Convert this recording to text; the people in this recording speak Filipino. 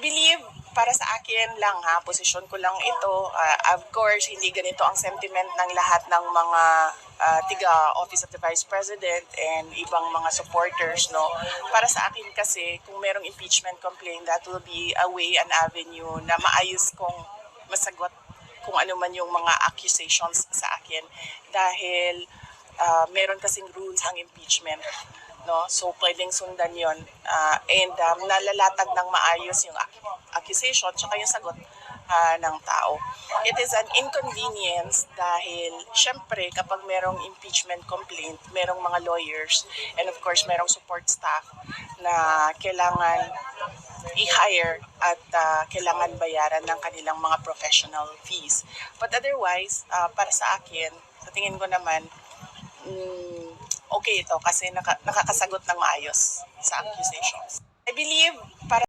believe, para sa akin lang ha, posisyon ko lang ito. Of course, hindi ganito ang sentiment ng lahat ng mga tiga Office of the Vice President and ibang mga supporters, no. Para sa akin kasi, kung merong impeachment complaint, that will be a way, an avenue na maayos kong masagot kung ano man yung mga accusations sa akin. Dahil meron kasing rules ang impeachment, no? So pwedeng sundan 'yon, and nalalatag ng maayos yung accusation tsaka yung sagot ng tao. It is an inconvenience dahil syempre kapag merong impeachment complaint, merong mga lawyers and of course merong support staff na kailangan i-hire at kailangan bayaran ng kanilang mga professional fees. But otherwise, para sa akin, sa tingin ko naman, okay ito kasi nakakasagot ng maayos sa accusations. I believe para